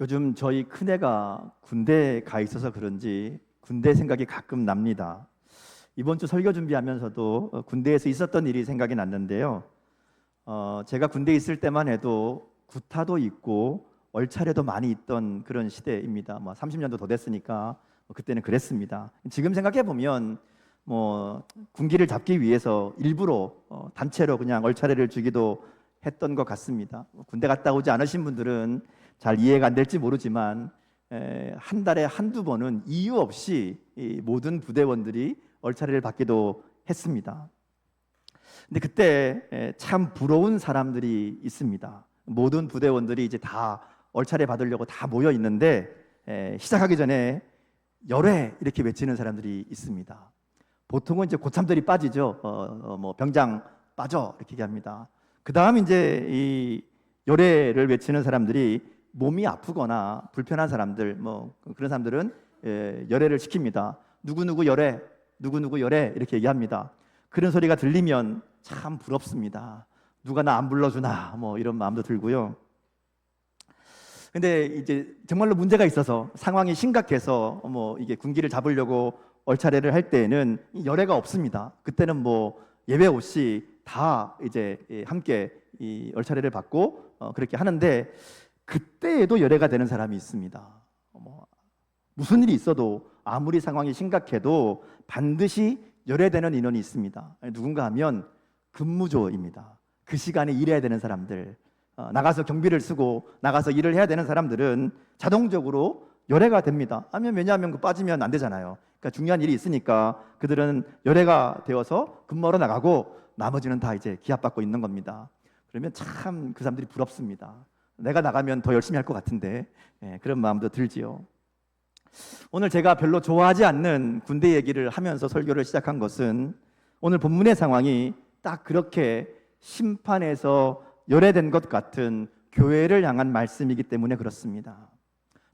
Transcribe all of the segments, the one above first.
요즘 저희 큰애가 군대에 가 있어서 그런지 군대 생각이 가끔 납니다. 이번 주 설교 준비하면서도 군대에서 있었던 일이 생각이 났는데요. 제가 군대에 있을 때만 해도 구타도 있고 얼차례도 많이 있던 그런 시대입니다. 30년도 더 됐으니까 그때는 그랬습니다. 지금 생각해 보면 군기를 잡기 위해서 일부러 단체로 그냥 얼차례를 주기도 했던 것 같습니다. 군대 갔다 오지 않으신 분들은 잘 이해가 안 될지 모르지만 한 달에 한두 번은 이유 없이 이 모든 부대원들이 얼차례를 받기도 했습니다. 근데 그때 참 부러운 사람들이 있습니다. 모든 부대원들이 이제 다 얼차례 받으려고 다 모여 있는데 시작하기 전에 열애 이렇게 외치는 사람들이 있습니다. 보통은 이제 고참들이 빠지죠. 병장 빠져 이렇게 얘기합니다. 그 다음 이제 이 열애를 외치는 사람들이 몸이 아프거나 불편한 사람들, 그런 사람들은 열애를 시킵니다. 누구누구 열애, 누구누구 열애 이렇게 얘기합니다. 그런 소리가 들리면 참 부럽습니다. 누가 나 안 불러주나 이런 마음도 들고요. 근데 이제 정말로 문제가 있어서 상황이 심각해서 이게 군기를 잡으려고 얼차례를 할 때에는 열애가 없습니다. 그때는 예외 없이 다 이제 함께 이 얼차례를 받고 그렇게 하는데 그때에도 열애가 되는 사람이 있습니다. 무슨 일이 있어도 아무리 상황이 심각해도 반드시 열애되는 인원이 있습니다. 누군가 하면 근무조입니다. 그 시간에 일해야 되는 사람들, 나가서 경비를 쓰고 나가서 일을 해야 되는 사람들은 자동적으로 열애가 됩니다. 왜냐하면 빠지면 안 되잖아요. 그러니까 중요한 일이 있으니까 그들은 열애가 되어서 근무하러 나가고 나머지는 다 이제 기합받고 있는 겁니다. 그러면 참 그 사람들이 부럽습니다. 내가 나가면 더 열심히 할 것 같은데 그런 마음도 들지요. 오늘 제가 별로 좋아하지 않는 군대 얘기를 하면서 설교를 시작한 것은 오늘 본문의 상황이 딱 그렇게 심판에서 열애된 것 같은 교회를 향한 말씀이기 때문에 그렇습니다.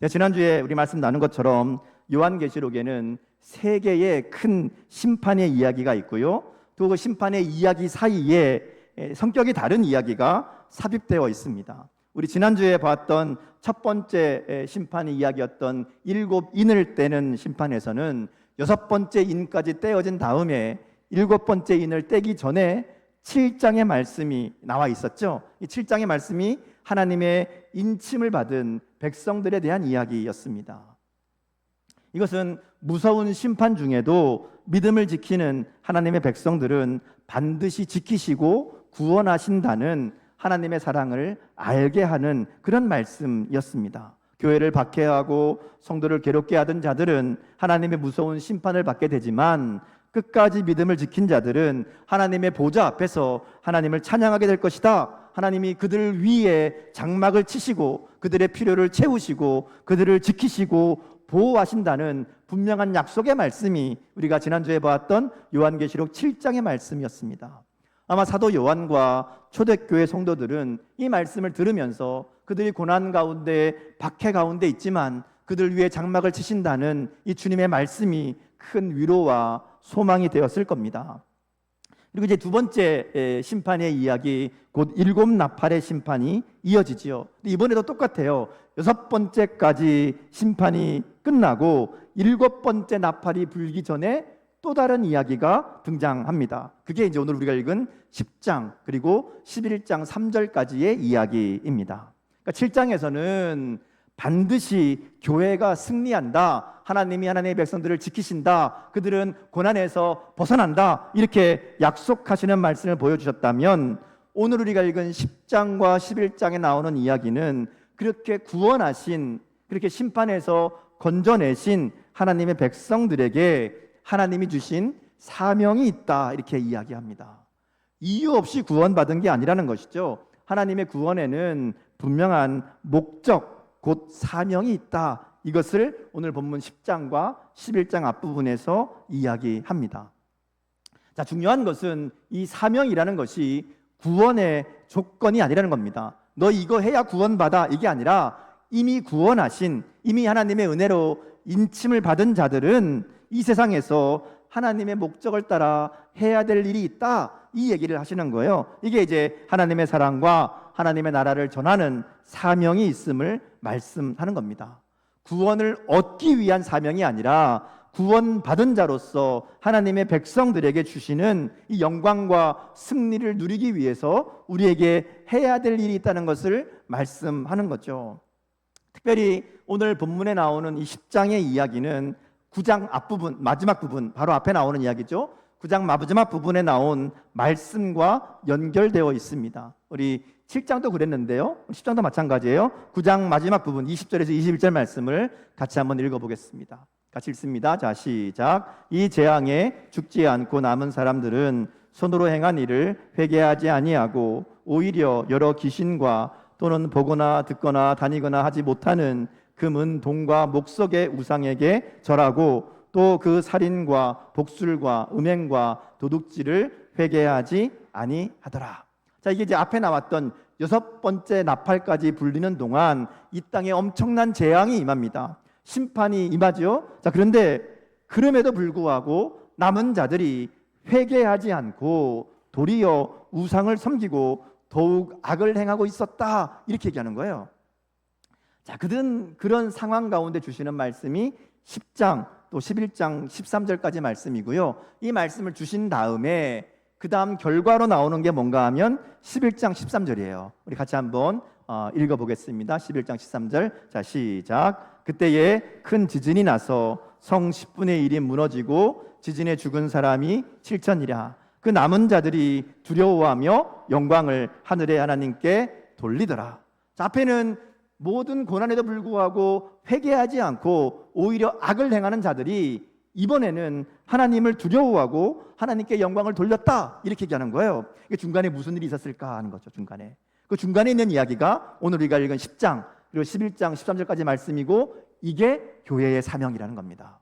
지난주에 우리 말씀 나눈 것처럼 요한계시록에는 세 개의 큰 심판의 이야기가 있고요. 또 그 심판의 이야기 사이에 성격이 다른 이야기가 삽입되어 있습니다. 우리 지난주에 봤던 첫 번째 심판의 이야기였던 7인을 떼는 심판에서는 6번째 인까지 떼어진 다음에 7번째 인을 떼기 전에 7장의 말씀이 나와 있었죠. 이 7장의 말씀이 하나님의 인침을 받은 백성들에 대한 이야기였습니다. 이것은 무서운 심판 중에도 믿음을 지키는 하나님의 백성들은 반드시 지키시고 구원하신다는 하나님의 사랑을 알게 하는 그런 말씀이었습니다. 교회를 박해하고 성도를 괴롭게 하던 자들은 하나님의 무서운 심판을 받게 되지만 끝까지 믿음을 지킨 자들은 하나님의 보좌 앞에서 하나님을 찬양하게 될 것이다. 하나님이 그들 위에 장막을 치시고 그들의 필요를 채우시고 그들을 지키시고 보호하신다는 분명한 약속의 말씀이 우리가 지난주에 봤던 요한계시록 7장의 말씀이었습니다. 아마 사도 요한과 초대교회 성도들은 이 말씀을 들으면서 그들이 고난 가운데 박해 가운데 있지만 그들 위에 장막을 치신다는 이 주님의 말씀이 큰 위로와 소망이 되었을 겁니다. 그리고 이제 두 번째 심판의 이야기, 곧 7나팔의 심판이 이어지지요. 이번에도 똑같아요. 6번째까지 심판이 끝나고 7번째 나팔이 불기 전에 또 다른 이야기가 등장합니다. 그게 이제 오늘 우리가 읽은 10장 그리고 11장 3절까지의 이야기입니다. 그러니까 7장에서는 반드시 교회가 승리한다. 하나님이 하나님의 백성들을 지키신다. 그들은 고난에서 벗어난다. 이렇게 약속하시는 말씀을 보여주셨다면 오늘 우리가 읽은 10장과 11장에 나오는 이야기는 그렇게 구원하신, 그렇게 심판에서 건져내신 하나님의 백성들에게 하나님이 주신 사명이 있다 이렇게 이야기합니다. 이유 없이 구원받은 게 아니라는 것이죠. 하나님의 구원에는 분명한 목적, 곧 사명이 있다. 이것을 오늘 본문 10장과 11장 앞부분에서 이야기합니다. 자, 중요한 것은 이 사명이라는 것이 구원의 조건이 아니라는 겁니다. 너 이거 해야 구원받아 이게 아니라 이미 구원하신, 이미 하나님의 은혜로 인침을 받은 자들은 이 세상에서 하나님의 목적을 따라 해야 될 일이 있다 이 얘기를 하시는 거예요. 이게 이제 하나님의 사랑과 하나님의 나라를 전하는 사명이 있음을 말씀하는 겁니다. 구원을 얻기 위한 사명이 아니라 구원받은 자로서 하나님의 백성들에게 주시는 이 영광과 승리를 누리기 위해서 우리에게 해야 될 일이 있다는 것을 말씀하는 거죠. 특별히 오늘 본문에 나오는 이 10장의 이야기는 9장 앞부분, 마지막 부분, 바로 앞에 나오는 이야기죠. 9장 마지막 부분에 나온 말씀과 연결되어 있습니다. 우리 7장도 그랬는데요, 10장도 마찬가지예요. 9장 마지막 부분 20절에서 21절 말씀을 같이 한번 읽어보겠습니다. 같이 읽습니다. 자, 시작. 이 재앙에 죽지 않고 남은 사람들은 손으로 행한 일을 회개하지 아니하고 오히려 여러 귀신과 또는 보거나 듣거나 다니거나 하지 못하는 금은 동과 목석의 우상에게 절하고 또 그 살인과 복술과 음행과 도둑질을 회개하지 아니하더라. 자, 이게 이제 앞에 나왔던 6번째 나팔까지 불리는 동안 이 땅에 엄청난 재앙이 임합니다. 심판이 임하죠. 자, 그런데 그럼에도 불구하고 남은 자들이 회개하지 않고 도리어 우상을 섬기고 더욱 악을 행하고 있었다, 이렇게 얘기하는 거예요. 자, 그런 상황 가운데 주시는 말씀이 10장 또 11장 13절까지 말씀이고요. 이 말씀을 주신 다음에 그 다음 결과로 나오는 게 뭔가 하면 11장 13절이에요. 우리 같이 한번 읽어보겠습니다. 11장 13절. 자, 시작. 그때에 큰 지진이 나서 성 10분의 1이 무너지고 지진에 죽은 사람이 7천이라. 그 남은 자들이 두려워하며 영광을 하늘의 하나님께 돌리더라. 자, 앞에는 모든 고난에도 불구하고 회개하지 않고 오히려 악을 행하는 자들이 이번에는 하나님을 두려워하고 하나님께 영광을 돌렸다, 이렇게 얘기하는 거예요. 중간에 무슨 일이 있었을까 하는 거죠. 그 중간에 있는 이야기가 오늘 우리가 읽은 10장 그리고 11장 13절까지 말씀이고, 이게 교회의 사명이라는 겁니다.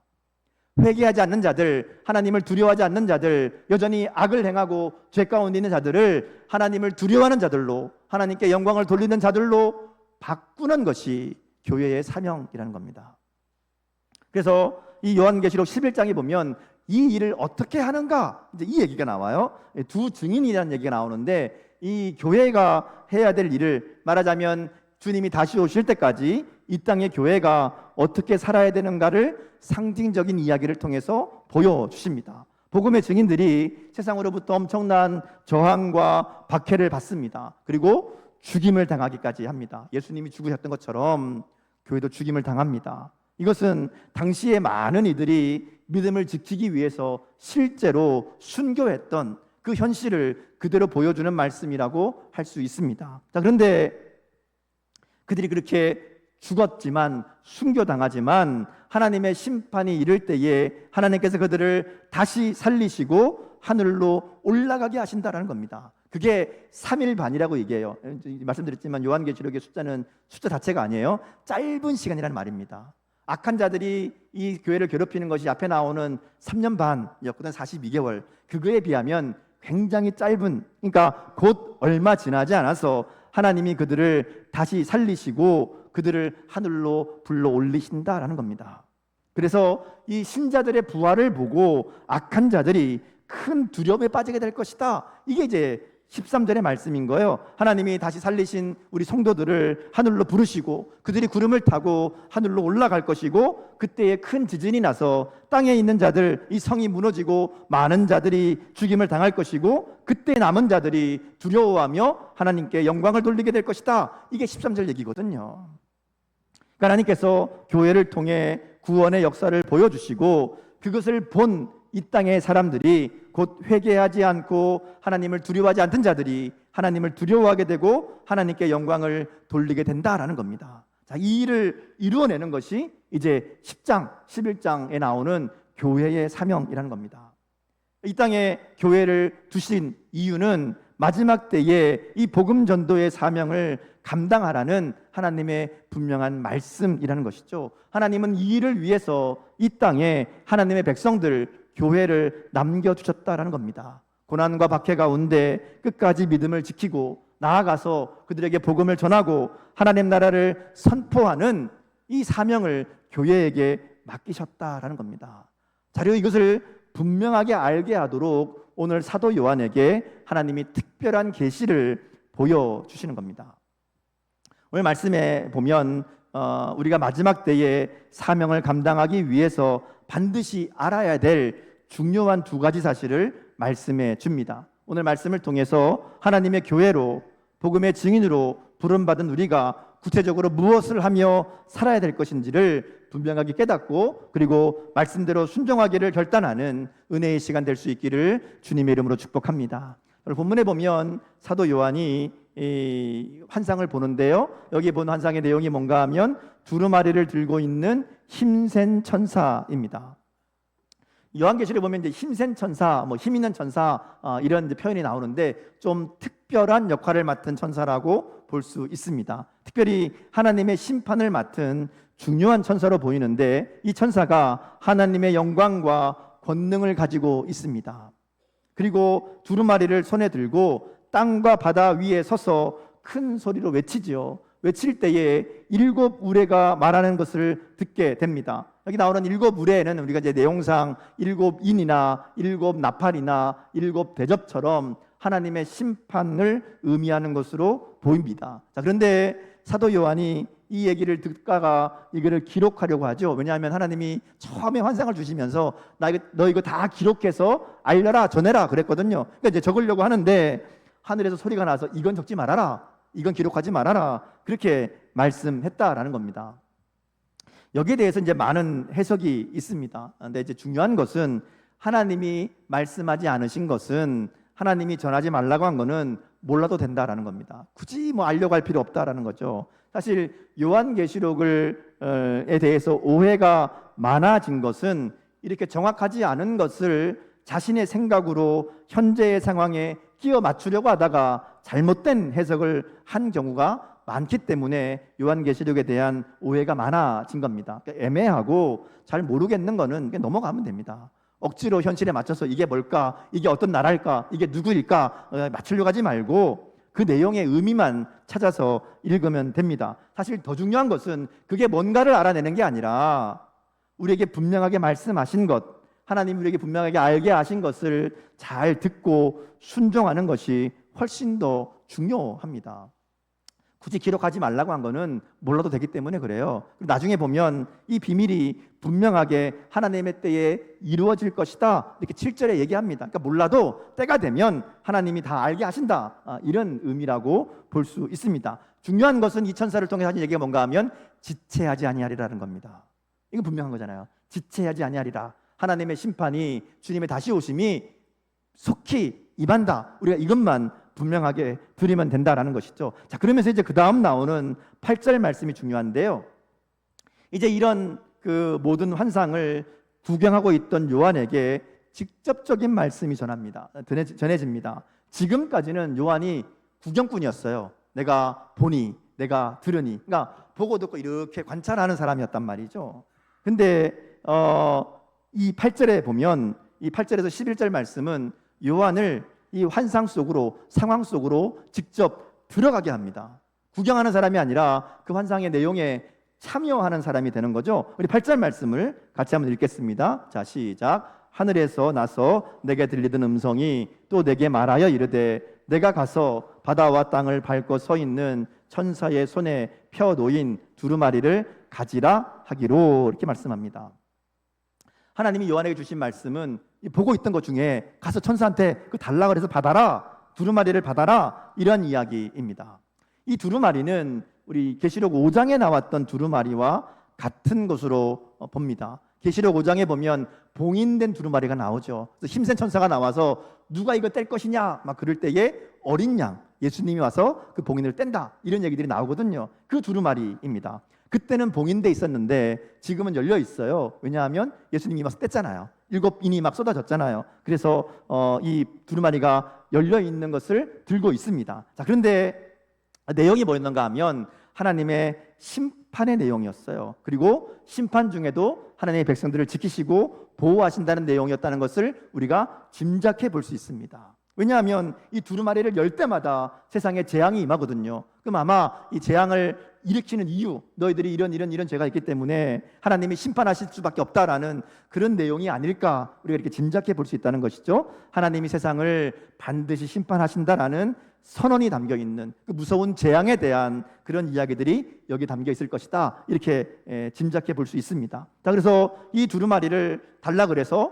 회개하지 않는 자들, 하나님을 두려워하지 않는 자들, 여전히 악을 행하고 죄 가운데 있는 자들을 하나님을 두려워하는 자들로, 하나님께 영광을 돌리는 자들로 바꾸는 것이 교회의 사명이라는 겁니다. 그래서 이 요한계시록 11장에 보면 이 일을 어떻게 하는가, 이제 이 얘기가 나와요. 두 증인이라는 얘기가 나오는데, 이 교회가 해야 될 일을, 말하자면 주님이 다시 오실 때까지 이 땅의 교회가 어떻게 살아야 되는가를 상징적인 이야기를 통해서 보여주십니다. 복음의 증인들이 세상으로부터 엄청난 저항과 박해를 받습니다. 그리고 죽임을 당하기까지 합니다. 예수님이 죽으셨던 것처럼 교회도 죽임을 당합니다. 이것은 당시에 많은 이들이 믿음을 지키기 위해서 실제로 순교했던 그 현실을 그대로 보여주는 말씀이라고 할 수 있습니다. 자, 그런데 그들이 그렇게 죽었지만, 순교당하지만 하나님의 심판이 이를 때에 하나님께서 그들을 다시 살리시고 하늘로 올라가게 하신다라는 겁니다. 그게 3일 반이라고 얘기해요. 말씀드렸지만 요한계시록의 숫자는 숫자 자체가 아니에요. 짧은 시간이라는 말입니다. 악한 자들이 이 교회를 괴롭히는 것이 앞에 나오는 3년 반이었거든, 42개월. 그거에 비하면 굉장히 짧은, 그러니까 곧 얼마 지나지 않아서 하나님이 그들을 다시 살리시고 그들을 하늘로 불러 올리신다라는 겁니다. 그래서 이 신자들의 부활을 보고 악한 자들이 큰 두려움에 빠지게 될 것이다, 이게 이제 13절의 말씀인 거예요. 하나님이 다시 살리신 우리 성도들을 하늘로 부르시고 그들이 구름을 타고 하늘로 올라갈 것이고, 그때에 큰 지진이 나서 땅에 있는 자들, 이 성이 무너지고 많은 자들이 죽임을 당할 것이고, 그때 남은 자들이 두려워하며 하나님께 영광을 돌리게 될 것이다, 이게 13절 얘기거든요. 그러니까 하나님께서 교회를 통해 구원의 역사를 보여주시고, 그것을 본 이 땅의 사람들이, 곧 회개하지 않고 하나님을 두려워하지 않던 자들이 하나님을 두려워하게 되고 하나님께 영광을 돌리게 된다라는 겁니다. 자, 이 일을 이루어내는 것이 이제 10장, 11장에 나오는 교회의 사명이라는 겁니다. 이 땅에 교회를 두신 이유는 마지막 때에 이 복음 전도의 사명을 감당하라는 하나님의 분명한 말씀이라는 것이죠. 하나님은 이 일을 위해서 이 땅에 하나님의 백성들, 교회를 남겨주셨다라는 겁니다. 고난과 박해 가운데 끝까지 믿음을 지키고 나아가서 그들에게 복음을 전하고 하나님 나라를 선포하는 이 사명을 교회에게 맡기셨다라는 겁니다. 자료 이것을 분명하게 알게 하도록 오늘 사도 요한에게 하나님이 특별한 계시를 보여주시는 겁니다. 오늘 말씀에 보면 우리가 마지막 때에 사명을 감당하기 위해서 반드시 알아야 될 중요한 두 가지 사실을 말씀해 줍니다. 오늘 말씀을 통해서 하나님의 교회로, 복음의 증인으로 부름받은 우리가 구체적으로 무엇을 하며 살아야 될 것인지를 분명하게 깨닫고, 그리고 말씀대로 순종하기를 결단하는 은혜의 시간 될 수 있기를 주님의 이름으로 축복합니다. 오늘 본문에 보면 사도 요한이 이 환상을 보는데요, 여기 본 환상의 내용이 뭔가 하면 두루마리를 들고 있는 힘센 천사입니다. 요한계시를 보면 이제 힘센 천사, 힘 있는 천사, 이런 이제 표현이 나오는데 좀 특별한 역할을 맡은 천사라고 볼 수 있습니다. 특별히 하나님의 심판을 맡은 중요한 천사로 보이는데, 이 천사가 하나님의 영광과 권능을 가지고 있습니다. 그리고 두루마리를 손에 들고 땅과 바다 위에 서서 큰 소리로 외치지요. 외칠 때에 7 우레가 말하는 것을 듣게 됩니다. 여기 나오는 7 우레는 우리가 이제 내용상 7 인이나 7 나팔이나 7 대접처럼 하나님의 심판을 의미하는 것으로 보입니다. 자, 그런데 사도 요한이 이 얘기를 듣다가 이거를 기록하려고 하죠. 왜냐하면 하나님이 처음에 환상을 주시면서 너 이거 다 기록해서 알려라, 전해라 그랬거든요. 그러니까 이제 적으려고 하는데 하늘에서 소리가 나서 이건 적지 말아라, 이건 기록하지 말아라, 그렇게 말씀했다라는 겁니다. 여기에 대해서 이제 많은 해석이 있습니다. 근데 이제 중요한 것은 하나님이 말씀하지 않으신 것은, 하나님이 전하지 말라고 한 거는 몰라도 된다라는 겁니다. 굳이 알려고 할 필요 없다라는 거죠. 사실 요한계시록에 대해서 오해가 많아진 것은 이렇게 정확하지 않은 것을 자신의 생각으로 현재의 상황에 끼워 맞추려고 하다가 잘못된 해석을 한 경우가 많기 때문에 요한계시록에 대한 오해가 많아진 겁니다. 그러니까 애매하고 잘 모르겠는 거는 넘어가면 됩니다. 억지로 현실에 맞춰서 이게 뭘까, 이게 어떤 나라일까, 이게 누구일까 맞추려고 하지 말고 그 내용의 의미만 찾아서 읽으면 됩니다. 사실 더 중요한 것은 그게 뭔가를 알아내는 게 아니라 우리에게 분명하게 말씀하신 것, 하나님 우리에게 분명하게 알게 하신 것을 잘 듣고 순종하는 것이 훨씬 더 중요합니다. 굳이 기록하지 말라고 한 거는 몰라도 되기 때문에 그래요. 나중에 보면 이 비밀이 분명하게 하나님의 때에 이루어질 것이다, 이렇게 7절에 얘기합니다. 그러니까 몰라도 때가 되면 하나님이 다 알게 하신다, 이런 의미라고 볼 수 있습니다. 중요한 것은 이 천사를 통해 하신 얘기가 뭔가 하면 지체하지 아니하리라는 겁니다. 이건 분명한 거잖아요. 지체하지 아니하리라, 하나님의 심판이, 주님의 다시 오심이 속히 임한다, 우리가 이것만 분명하게 드리면 된다라는 것이죠. 자, 그러면서 이제 그 다음 나오는 8절 말씀이 중요한데요, 이제 이런 그 모든 환상을 구경하고 있던 요한에게 직접적인 말씀이 전해집니다. 지금까지는 요한이 구경꾼이었어요. 내가 보니, 내가 들으니, 그러니까 보고 듣고 이렇게 관찰하는 사람이었단 말이죠. 근데 이 8절에 보면, 이 8절에서 11절 말씀은 요한을 이 환상 속으로, 상황 속으로 직접 들어가게 합니다. 구경하는 사람이 아니라 그 환상의 내용에 참여하는 사람이 되는 거죠. 우리 8절 말씀을 같이 한번 읽겠습니다. 자, 시작. 하늘에서 나서 내게 들리던 음성이 또 내게 말하여 이르되, 내가 가서 바다와 땅을 밟고 서 있는 천사의 손에 펴 놓인 두루마리를 가지라 하기로, 이렇게 말씀합니다. 하나님이 요한에게 주신 말씀은 보고 있던 것 중에 가서 천사한테 그 달라 그래서 받아라, 두루마리를 받아라, 이런 이야기입니다. 이 두루마리는 우리 계시록 5장에 나왔던 두루마리와 같은 것으로 봅니다. 계시록 5장에 보면 봉인된 두루마리가 나오죠. 그래서 힘센 천사가 나와서 누가 이거 뗄 것이냐 막 그럴 때에 어린 양 예수님이 와서 그 봉인을 뗀다, 이런 얘기들이 나오거든요. 그 두루마리입니다. 그때는 봉인돼 있었는데 지금은 열려 있어요. 왜냐하면 예수님이 와서 뗐잖아요. 7인이 막 쏟아졌잖아요. 그래서 이 두루마리가 열려 있는 것을 들고 있습니다. 자, 그런데 내용이 뭐였는가 하면 하나님의 심판의 내용이었어요. 그리고 심판 중에도 하나님의 백성들을 지키시고 보호하신다는 내용이었다는 것을 우리가 짐작해 볼 수 있습니다. 왜냐하면 이 두루마리를 열 때마다 세상에 재앙이 임하거든요. 그럼 아마 이 재앙을 일으키는 이유, 너희들이 이런 죄가 있기 때문에 하나님이 심판하실 수밖에 없다라는 그런 내용이 아닐까, 우리가 이렇게 짐작해 볼 수 있다는 것이죠. 하나님이 세상을 반드시 심판하신다라는 선언이 담겨 있는 그 무서운 재앙에 대한 그런 이야기들이 여기 담겨 있을 것이다. 이렇게 짐작해 볼 수 있습니다. 자, 그래서 이 두루마리를 달라 그래서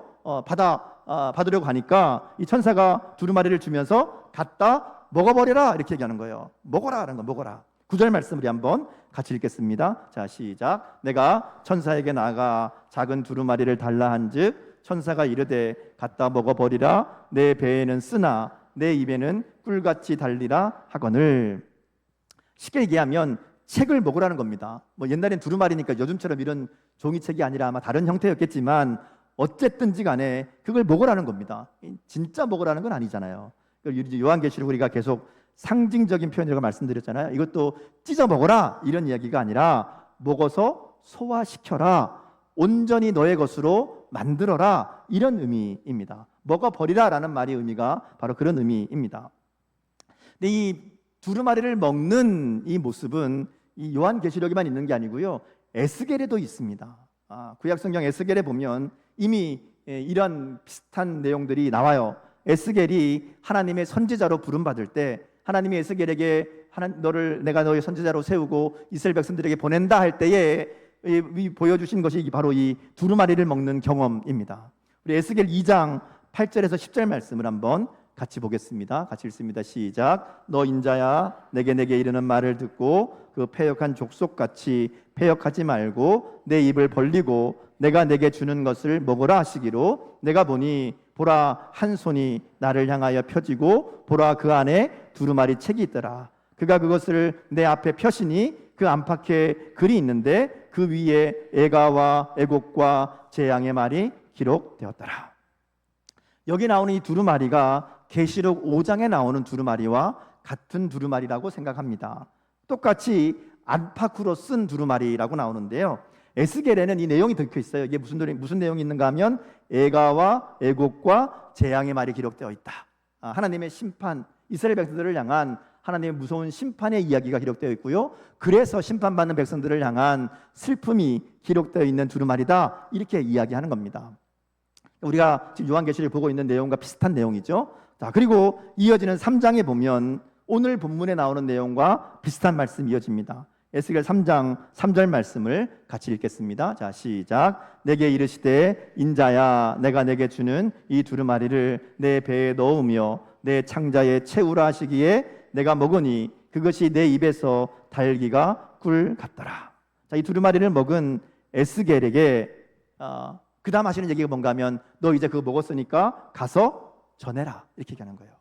받으려고 하니까 이 천사가 두루마리를 주면서 갖다 먹어버려라 이렇게 얘기하는 거예요. 먹어라 하는 거, 먹어라. 9절 말씀 우리 한번 같이 읽겠습니다. 자, 시작. 내가 천사에게 나아가 작은 두루마리를 달라 한즉 천사가 이르되 갖다 먹어버리라. 내 배에는 쓰나 내 입에는 꿀같이 달리라 하거늘. 쉽게 얘기하면 책을 먹으라는 겁니다. 뭐 옛날엔 두루마리니까 요즘처럼 이런 종이책이 아니라 아마 다른 형태였겠지만 어쨌든지 간에 그걸 먹으라는 겁니다. 진짜 먹으라는 건 아니잖아요. 요한계시록 우리가 계속 상징적인 표현이라고 말씀드렸잖아요. 이것도 찢어 먹어라 이런 이야기가 아니라 먹어서 소화시켜라, 온전히 너의 것으로 만들어라 이런 의미입니다. 먹어버리라 라는 말의 의미가 바로 그런 의미입니다. 근데 이 두루마리를 먹는 이 모습은 이 요한계시록에만 있는 게 아니고요, 에스겔에도 있습니다. 구약성경 에스겔에 보면 이미 이런 비슷한 내용들이 나와요. 에스겔이 하나님의 선지자로 부름받을 때 하나님이 에스겔에게 내가 너의 선지자로 세우고 이스라엘 백성들에게 보낸다 할 때에 보여주신 것이 바로 이 두루마리를 먹는 경험입니다. 우리 에스겔 2장 8절에서 10절 말씀을 한번 같이 보겠습니다. 같이 읽습니다. 시작. 너 인자야, 내게 이르는 말을 듣고 그 패역한 족속같이 패역하지 말고 내 입을 벌리고 내가 내게 주는 것을 먹으라 하시기로 내가 보니 보라 한 손이 나를 향하여 펴지고 보라 그 안에 두루마리 책이 있더라. 그가 그것을 내 앞에 펴시니 그 안팎에 글이 있는데 그 위에 애가와 애곡과 재앙의 말이 기록되었더라. 여기 나오는 이 두루마리가 계시록 5장에 나오는 두루마리와 같은 두루마리라고 생각합니다. 똑같이 안팎으로 쓴 두루마리라고 나오는데요, 에스겔에는 이 내용이 적혀 있어요. 이게 무슨 내용이 있는가 하면 애가와 애곡과 재앙의 말이 기록되어 있다. 하나님의 심판, 이스라엘 백성들을 향한 하나님의 무서운 심판의 이야기가 기록되어 있고요, 그래서 심판받는 백성들을 향한 슬픔이 기록되어 있는 두루마리다 이렇게 이야기하는 겁니다. 우리가 지금 요한계시를 보고 있는 내용과 비슷한 내용이죠. 자, 그리고 이어지는 3장에 보면 오늘 본문에 나오는 내용과 비슷한 말씀이 이어집니다. 에스겔 3장 3절 말씀을 같이 읽겠습니다. 자, 시작. 내게 이르시되 인자야, 내가 내게 주는 이 두루마리를 내 배에 넣으며 내 창자에 채우라 하시기에 내가 먹으니 그것이 내 입에서 달기가 꿀 같더라. 자, 이 두루마리를 먹은 에스겔에게 그 다음 하시는 얘기가 뭔가 하면 너 이제 그거 먹었으니까 가서 전해라 이렇게 얘기하는 거예요.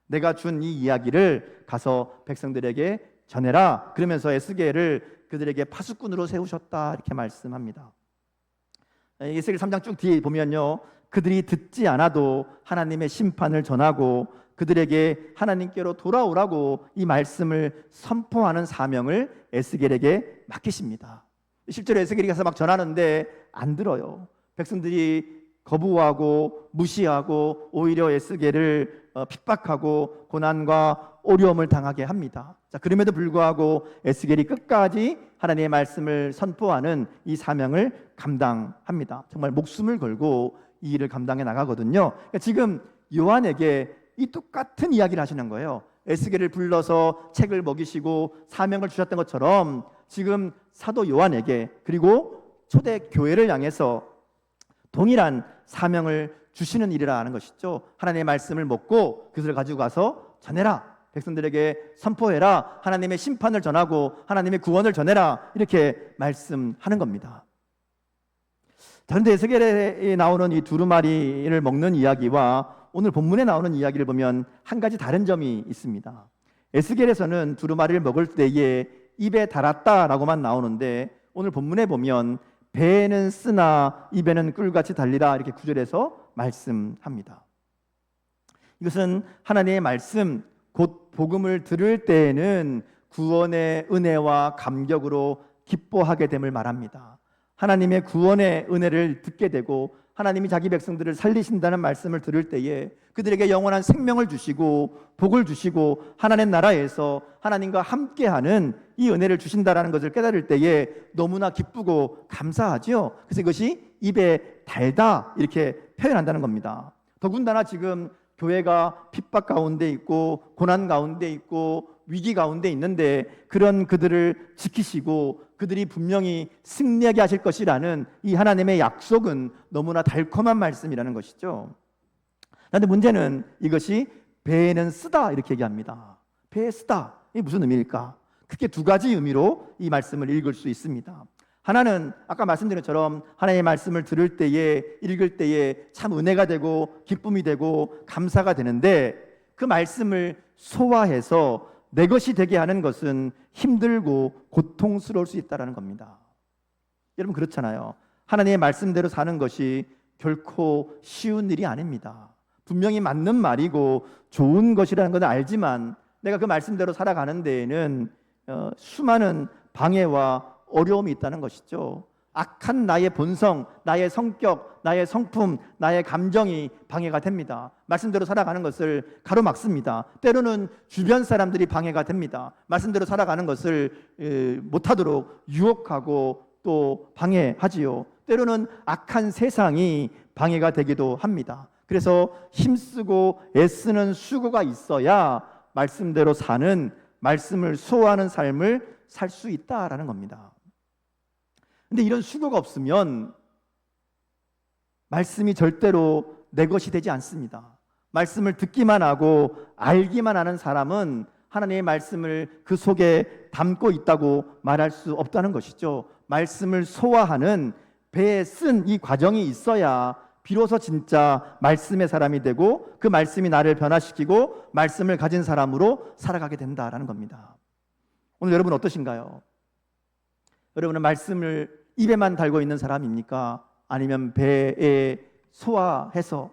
내가 준 이 이야기를 가서 백성들에게 전해라. 그러면서 에스겔을 그들에게 파수꾼으로 세우셨다 이렇게 말씀합니다. 에스겔 3장 쭉 뒤에 보면요, 그들이 듣지 않아도 하나님의 심판을 전하고 그들에게 하나님께로 돌아오라고 이 말씀을 선포하는 사명을 에스겔에게 맡기십니다. 실제로 에스겔이 가서 막 전하는데 안 들어요. 백성들이 거부하고 무시하고 오히려 에스겔을 핍박하고 고난과 어려움을 당하게 합니다. 자, 그럼에도 불구하고 에스겔이 끝까지 하나님의 말씀을 선포하는 이 사명을 감당합니다. 정말 목숨을 걸고 이 일을 감당해 나가거든요. 그러니까 지금 요한에게 이 똑같은 이야기를 하시는 거예요. 에스겔을 불러서 책을 먹이시고 사명을 주셨던 것처럼 지금 사도 요한에게 그리고 초대 교회를 향해서 동일한 사명을 주시는 일이라는 것이죠. 하나님의 말씀을 먹고 그것을 가지고 가서 전해라, 백성들에게 선포해라, 하나님의 심판을 전하고 하나님의 구원을 전해라 이렇게 말씀하는 겁니다. 그런데 에스겔에 나오는 이 두루마리를 먹는 이야기와 오늘 본문에 나오는 이야기를 보면 한 가지 다른 점이 있습니다. 에스겔에서는 두루마리를 먹을 때에 입에 달았다라고만 나오는데 오늘 본문에 보면 배에는 쓰나 입에는 꿀같이 달리라 이렇게 9절에서 말씀합니다. 이것은 하나님의 말씀, 곧 복음을 들을 때에는 구원의 은혜와 감격으로 기뻐하게 됨을 말합니다. 하나님의 구원의 은혜를 듣게 되고 하나님이 자기 백성들을 살리신다는 말씀을 들을 때에 그들에게 영원한 생명을 주시고 복을 주시고 하나님 나라에서 하나님과 함께하는 이 은혜를 주신다는 것을 깨달을 때에 너무나 기쁘고 감사하죠. 그래서 이것이 입에 달다 이렇게 표현한다는 겁니다. 더군다나 지금 교회가 핍박 가운데 있고 고난 가운데 있고 위기 가운데 있는데 그런 그들을 지키시고 그들이 분명히 승리하게 하실 것이라는 이 하나님의 약속은 너무나 달콤한 말씀이라는 것이죠. 그런데 문제는 이것이 배에는 쓰다 이렇게 얘기합니다. 배에 쓰다, 이게 무슨 의미일까? 크게 두 가지 의미로 이 말씀을 읽을 수 있습니다. 하나는 아까 말씀드린 것처럼 하나님의 말씀을 들을 때에, 읽을 때에 참 은혜가 되고 기쁨이 되고 감사가 되는데, 그 말씀을 소화해서 내 것이 되게 하는 것은 힘들고 고통스러울 수 있다는 겁니다. 여러분 그렇잖아요. 하나님의 말씀대로 사는 것이 결코 쉬운 일이 아닙니다. 분명히 맞는 말이고 좋은 것이라는 건 알지만 내가 그 말씀대로 살아가는 데에는 수많은 방해와 어려움이 있다는 것이죠. 악한 나의 본성, 나의 성격, 나의 성품, 나의 감정이 방해가 됩니다. 말씀대로 살아가는 것을 가로막습니다. 때로는 주변 사람들이 방해가 됩니다. 말씀대로 살아가는 것을 못하도록 유혹하고 또 방해하지요. 때로는 악한 세상이 방해가 되기도 합니다. 그래서 힘쓰고 애쓰는 수고가 있어야 말씀대로 사는, 말씀을 소화하는 삶을 살 수 있다라는 겁니다. 근데 이런 수고가 없으면 말씀이 절대로 내 것이 되지 않습니다. 말씀을 듣기만 하고 알기만 하는 사람은 하나님의 말씀을 그 속에 담고 있다고 말할 수 없다는 것이죠. 말씀을 소화하는 배에 쓴 이 과정이 있어야 비로소 진짜 말씀의 사람이 되고 그 말씀이 나를 변화시키고 말씀을 가진 사람으로 살아가게 된다라는 겁니다. 오늘 여러분 어떠신가요? 여러분은 말씀을 입에만 달고 있는 사람입니까? 아니면 배에 소화해서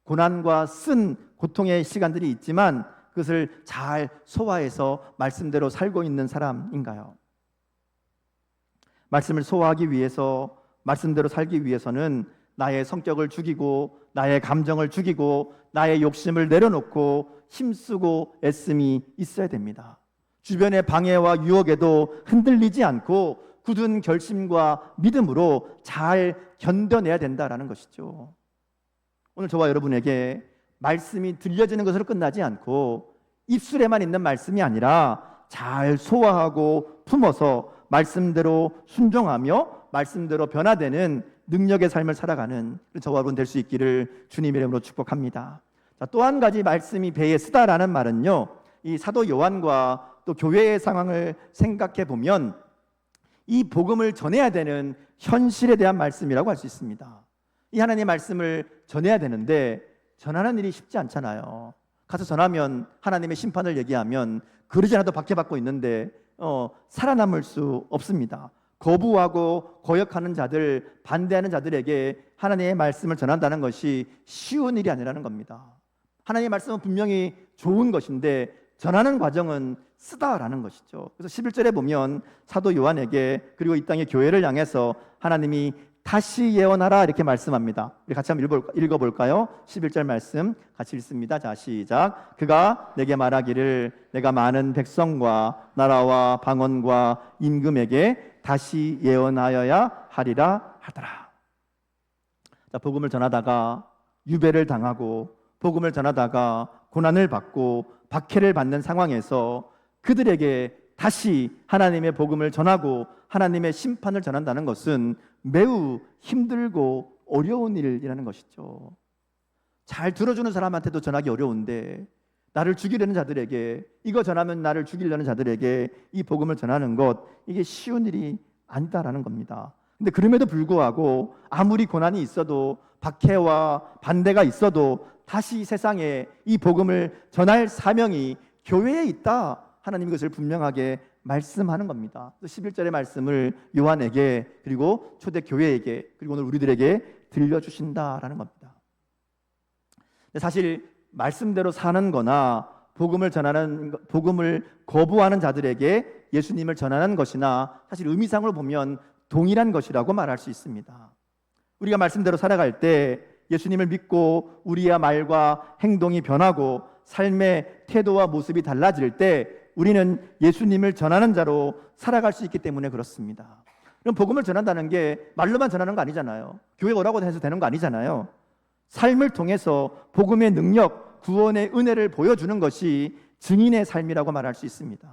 고난과 쓴 고통의 시간들이 있지만 그것을 잘 소화해서 말씀대로 살고 있는 사람인가요? 말씀을 소화하기 위해서, 말씀대로 살기 위해서는 나의 성격을 죽이고 나의 감정을 죽이고 나의 욕심을 내려놓고 힘쓰고 애씀이 있어야 됩니다. 주변의 방해와 유혹에도 흔들리지 않고 굳은 결심과 믿음으로 잘 견뎌내야 된다라는 것이죠. 오늘 저와 여러분에게 말씀이 들려지는 것으로 끝나지 않고 입술에만 있는 말씀이 아니라 잘 소화하고 품어서 말씀대로 순종하며 말씀대로 변화되는 능력의 삶을 살아가는 저와 여러분 될 수 있기를 주님의 이름으로 축복합니다. 또 한 가지 말씀이 배에 쓰다라는 말은요, 이 사도 요한과 또 교회의 상황을 생각해 보면 이 복음을 전해야 되는 현실에 대한 말씀이라고 할 수 있습니다. 이 하나님의 말씀을 전해야 되는데 전하는 일이 쉽지 않잖아요. 가서 전하면 하나님의 심판을 얘기하면 그러지 않아도 박해받고 있는데 살아남을 수 없습니다. 거부하고 거역하는 자들, 반대하는 자들에게 하나님의 말씀을 전한다는 것이 쉬운 일이 아니라는 겁니다. 하나님의 말씀은 분명히 좋은 것인데 전하는 과정은 쓰다라는 것이죠. 그래서 11절에 보면 사도 요한에게 그리고 이 땅의 교회를 향해서 하나님이 다시 예언하라 이렇게 말씀합니다. 우리 같이 한번 읽어볼까요? 11절 말씀 같이 읽습니다. 자, 시작. 그가 내게 말하기를 내가 많은 백성과 나라와 방언과 임금에게 다시 예언하여야 하리라 하더라. 자, 복음을 전하다가 유배를 당하고 복음을 전하다가 고난을 받고 박해를 받는 상황에서 그들에게 다시 하나님의 복음을 전하고 하나님의 심판을 전한다는 것은 매우 힘들고 어려운 일이라는 것이죠. 잘 들어주는 사람한테도 전하기 어려운데 나를 죽이려는 자들에게, 이거 전하면 나를 죽이려는 자들에게 이 복음을 전하는 것, 이게 쉬운 일이 아니다라는 겁니다. 근데 그럼에도 불구하고 아무리 고난이 있어도 박해와 반대가 있어도 다시 세상에 이 복음을 전할 사명이 교회에 있다, 하나님이 그것을 분명하게 말씀하는 겁니다. 11절의 말씀을 요한에게 그리고 초대교회에게 그리고 오늘 우리들에게 들려주신다라는 겁니다. 사실 말씀대로 사는 거나 복음을 거부하는 자들에게 예수님을 전하는 것이나 사실 의미상으로 보면 동일한 것이라고 말할 수 있습니다. 우리가 말씀대로 살아갈 때 예수님을 믿고 우리의 말과 행동이 변하고 삶의 태도와 모습이 달라질 때 우리는 예수님을 전하는 자로 살아갈 수 있기 때문에 그렇습니다. 그럼 복음을 전한다는 게 말로만 전하는 거 아니잖아요. 교회 오라고 해서 되는 거 아니잖아요. 삶을 통해서 복음의 능력, 구원의 은혜를 보여주는 것이 증인의 삶이라고 말할 수 있습니다.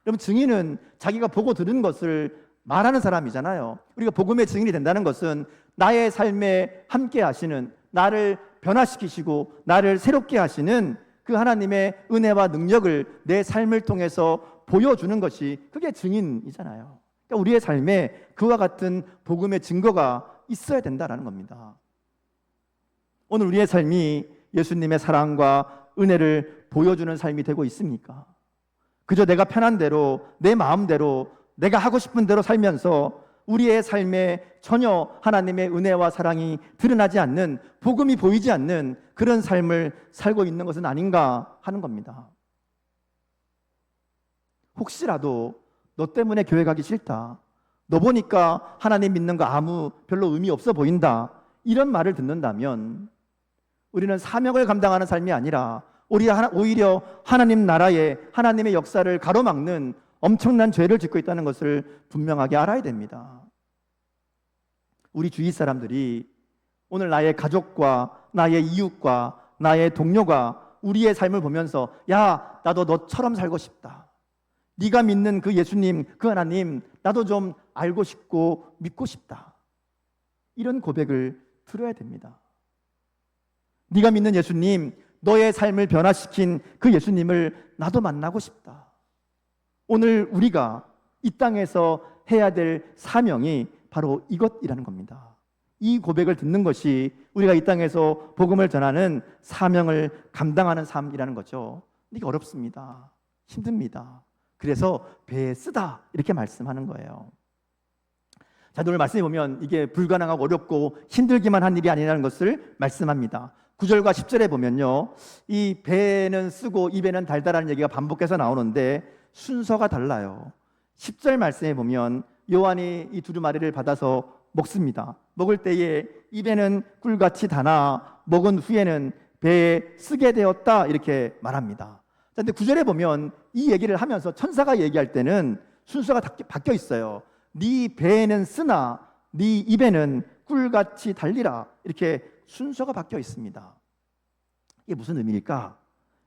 여러분, 증인은 자기가 보고 들은 것을 말하는 사람이잖아요. 우리가 복음의 증인이 된다는 것은 나의 삶에 함께 하시는, 나를 변화시키시고 나를 새롭게 하시는 그 하나님의 은혜와 능력을 내 삶을 통해서 보여주는 것이, 그게 증인이잖아요. 그러니까 우리의 삶에 그와 같은 복음의 증거가 있어야 된다는 겁니다. 오늘 우리의 삶이 예수님의 사랑과 은혜를 보여주는 삶이 되고 있습니까? 그저 내가 편한 대로, 내 마음대로, 내가 하고 싶은 대로 살면서 우리의 삶에 전혀 하나님의 은혜와 사랑이 드러나지 않는, 복음이 보이지 않는 그런 삶을 살고 있는 것은 아닌가 하는 겁니다. 혹시라도 너 때문에 교회 가기 싫다, 너 보니까 하나님 믿는 거 별로 의미 없어 보인다, 이런 말을 듣는다면 우리는 사명을 감당하는 삶이 아니라 오히려 하나님 나라의, 하나님의 역사를 가로막는 엄청난 죄를 짓고 있다는 것을 분명하게 알아야 됩니다. 우리 주위 사람들이 오늘 나의 가족과 나의 이웃과 나의 동료가 우리의 삶을 보면서, 야, 나도 너처럼 살고 싶다, 네가 믿는 그 예수님, 그 하나님 나도 좀 알고 싶고 믿고 싶다, 이런 고백을 들어야 됩니다. 네가 믿는 예수님, 너의 삶을 변화시킨 그 예수님을 나도 만나고 싶다. 오늘 우리가 이 땅에서 해야 될 사명이 바로 이것이라는 겁니다. 이 고백을 듣는 것이 우리가 이 땅에서 복음을 전하는 사명을 감당하는 삶이라는 거죠. 이게 어렵습니다. 힘듭니다. 그래서 배에 쓰다, 이렇게 말씀하는 거예요. 자, 오늘 말씀해 보면 이게 불가능하고 어렵고 힘들기만 한 일이 아니라는 것을 말씀합니다. 9절과 10절에 보면요, 이 배는 쓰고 입에는 달다라는 얘기가 반복해서 나오는데 순서가 달라요. 10절 말씀에 보면 요한이 이 두루마리를 받아서 먹습니다. 먹을 때에 입에는 꿀같이 다나 먹은 후에는 배에 쓰게 되었다, 이렇게 말합니다. 그런데 9절에 보면 이 얘기를 하면서 천사가 얘기할 때는 순서가 바뀌어 있어요. 네 배에는 쓰나 네 입에는 꿀같이 달리라, 이렇게 순서가 바뀌어 있습니다. 이게 무슨 의미일까?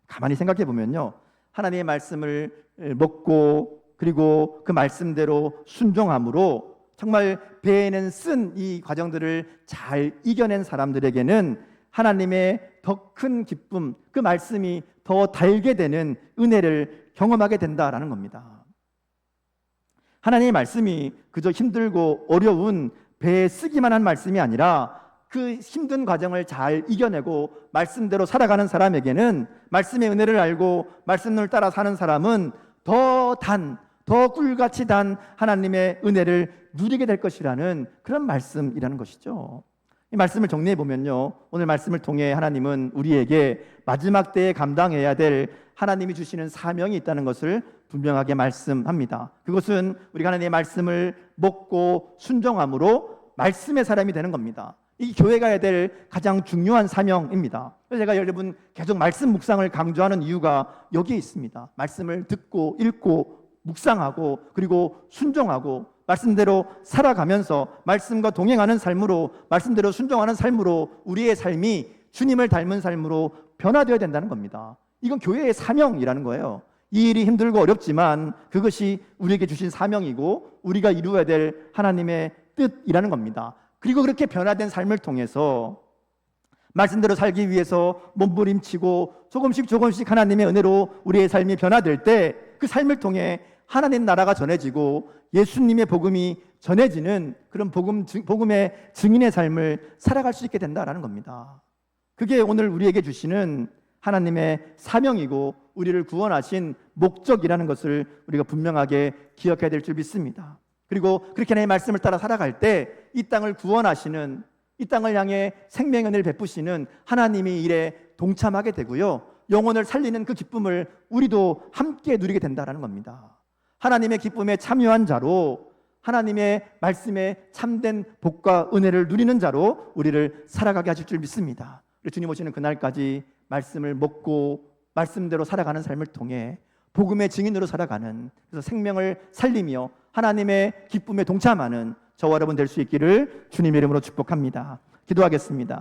가만히 생각해 보면요, 하나님의 말씀을 먹고 그리고 그 말씀대로 순종함으로 정말 배에는 쓴 이 과정들을 잘 이겨낸 사람들에게는 하나님의 더 큰 기쁨, 그 말씀이 더 달게 되는 은혜를 경험하게 된다라는 겁니다. 하나님의 말씀이 그저 힘들고 어려운 배에 쓰기만 한 말씀이 아니라 그 힘든 과정을 잘 이겨내고 말씀대로 살아가는 사람에게는, 말씀의 은혜를 알고 말씀을 따라 사는 사람은 더 꿀같이 단 하나님의 은혜를 누리게 될 것이라는 그런 말씀이라는 것이죠. 이 말씀을 정리해 보면요, 오늘 말씀을 통해 하나님은 우리에게 마지막 때에 감당해야 될 하나님이 주시는 사명이 있다는 것을 분명하게 말씀합니다. 그것은 우리가 하나님의 말씀을 먹고 순종함으로 말씀의 사람이 되는 겁니다. 이 교회가 해야 될 가장 중요한 사명입니다. 그래서 제가 여러분 계속 말씀 묵상을 강조하는 이유가 여기에 있습니다. 말씀을 듣고 읽고 묵상하고 그리고 순종하고 말씀대로 살아가면서 말씀과 동행하는 삶으로, 말씀대로 순종하는 삶으로 우리의 삶이 주님을 닮은 삶으로 변화되어야 된다는 겁니다. 이건 교회의 사명이라는 거예요. 이 일이 힘들고 어렵지만 그것이 우리에게 주신 사명이고 우리가 이루어야 될 하나님의 뜻이라는 겁니다. 그리고 그렇게 변화된 삶을 통해서 말씀대로 살기 위해서 몸부림치고 조금씩 하나님의 은혜로 우리의 삶이 변화될 때 그 삶을 통해 하나님 나라가 전해지고 예수님의 복음이 전해지는 그런 복음의 증인의 삶을 살아갈 수 있게 된다라는 겁니다. 그게 오늘 우리에게 주시는 하나님의 사명이고 우리를 구원하신 목적이라는 것을 우리가 분명하게 기억해야 될 줄 믿습니다. 그리고 그렇게 하나님의 말씀을 따라 살아갈 때 이 땅을 구원하시는, 이 땅을 향해 생명의 은혜를 베푸시는 하나님의 일에 동참하게 되고요, 영혼을 살리는 그 기쁨을 우리도 함께 누리게 된다는 겁니다. 하나님의 기쁨에 참여한 자로, 하나님의 말씀에 참된 복과 은혜를 누리는 자로 우리를 살아가게 하실 줄 믿습니다. 주님 오시는 그날까지 말씀을 먹고 말씀대로 살아가는 삶을 통해 복음의 증인으로 살아가는, 그래서 생명을 살리며 하나님의 기쁨에 동참하는 저와 여러분 될 수 있기를 주님의 이름으로 축복합니다. 기도하겠습니다.